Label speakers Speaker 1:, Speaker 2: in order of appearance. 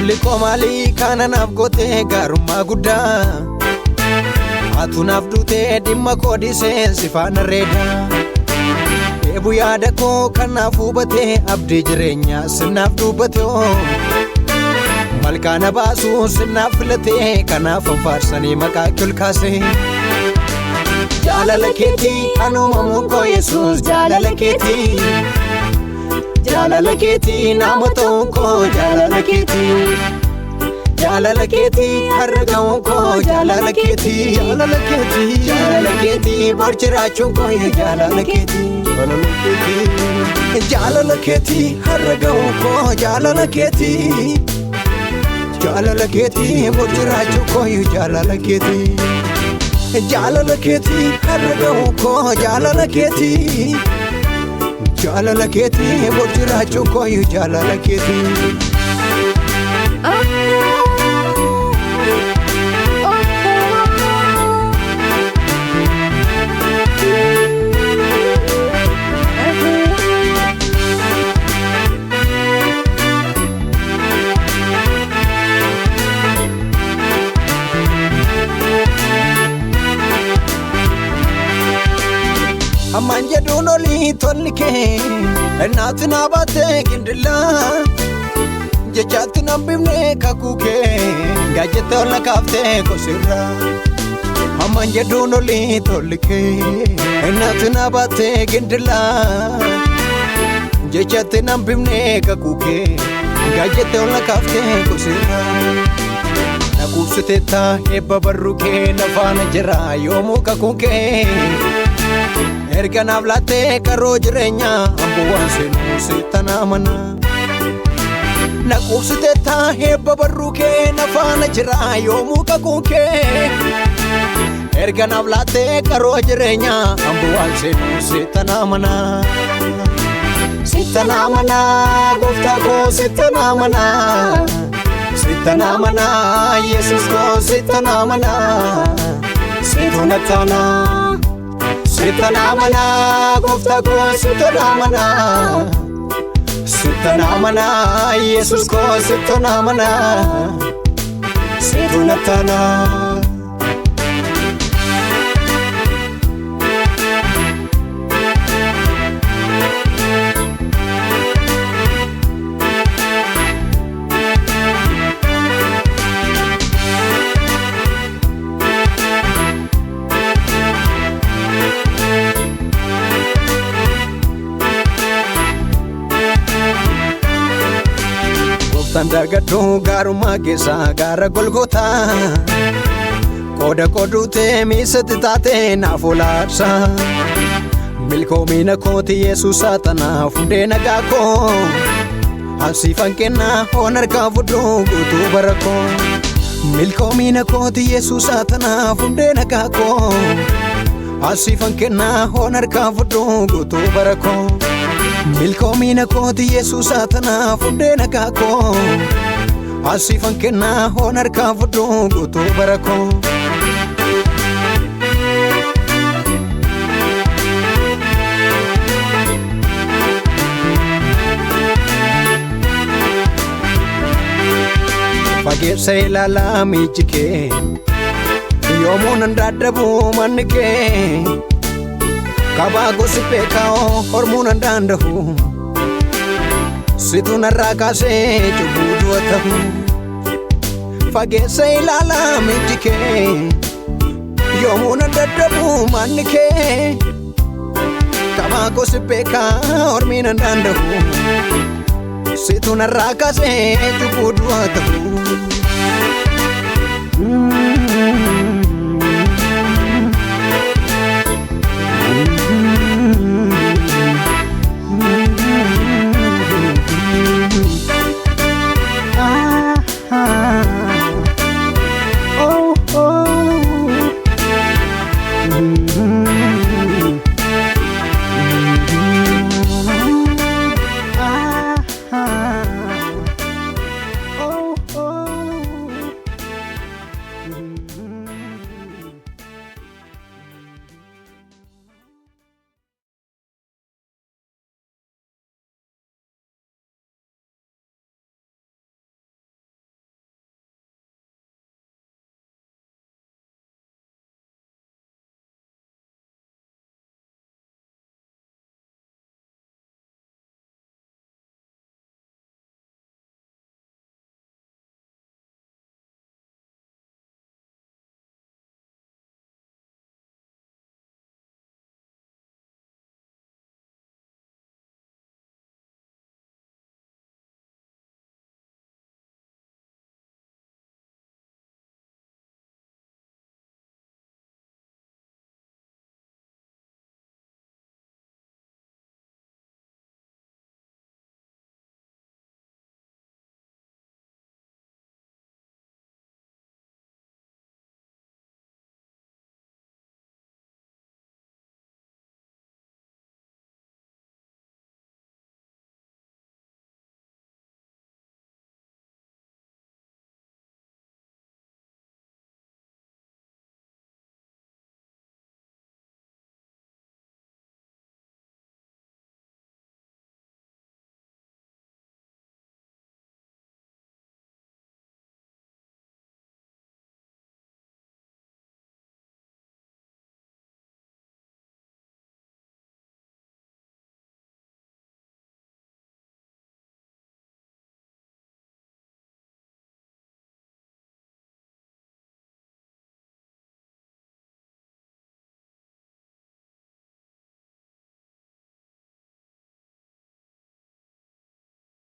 Speaker 1: Lolli komali kana naaf gootee gaarummaa guddaa atu naaf duutee dhimma koodisee si faana reeda eebu yaada koo kan naaf hubatee abdii jireenyaa sinaaf dubbate malkaana baasuu sinaaf filatee kanaaf faarsanii maqaa kulkaasee jaalala keetii anuumamuun koo Yesuus jaalala keetii jaalala keetii nama ta'uun koo jaalala keetii har'a ga'uun koo jaalala keetii bor jiraachuun koo jaalala keetii har'a ga'uun koo jaalala keetii bor jiraachuun koo jaalala keetii har'a ga'uun koo jaalala keetii bor jiraachuun koo jaalala keetii. Ammaan jedhuun olii tolli kee naatti na baatee gindillaa jechaatti nan bifnee kakuu kee gaajjettee ol na kaaftee kosirraa. Ammaan jedhuun olii tolli kee naatti na baatee gindillaa jechaatti nan bifnee kakuu kee gaajjettee ol na kaaftee kosirraa. Na kuubsiteettaa eebba barruu kee na faana jira yoomuu kakuu kee erga naaf laattee karoo jireenyaa ambuwaan seenuu seettan amana. Na kuubsiteettaa eebba barruu kee na faana jira yoomuu kakuu kee erga naaf laattee karoo jireenyaa ambuwaan seenuu seettan amana. Seettan amana gooftaa koo seettan amana. Seettan amana Yesuus koo seettan amana. Seetu nattaana. Seettan amana gooftaa koo seettan amana. Seettan amana Yesuus koo seettan amana. Seetu nattaana. Sandagadhu gaarummaa keessaa gaara Golgotaa qooda qoodutee miisatti taatee naaf olaarsa. Milkoomina kooti Yesuus saatanaaf hundee nagaa koo ansiifan kennaa hoon harkaa fudhuu guutuu bara koo. Milkoomina kooti Yesuus saatanaaf hundee nagaa koo ansiifan kennaa hoon harkaa fudhuu guutuu bara koo. Milkoomina kooti Yesuus saatanaaf hundee nagaa koo ansiifan kennaa hoon harkaa fudhuu guutuu bara koo. Fageessa ilaalaa miiji kee yoomuu nan dadhabuu manni kee kabaa gosi beekaa'oo hormuu nan danda'u situ narraa kaasee cubbuu du'a ta'u. Fageessa ilaalaa miiji kee yoomuu nan dadhabuu manni kee kabaa gosi beekaa'oo hormii nan danda'u situ narraa kaasee cubbuu du'a ta'u.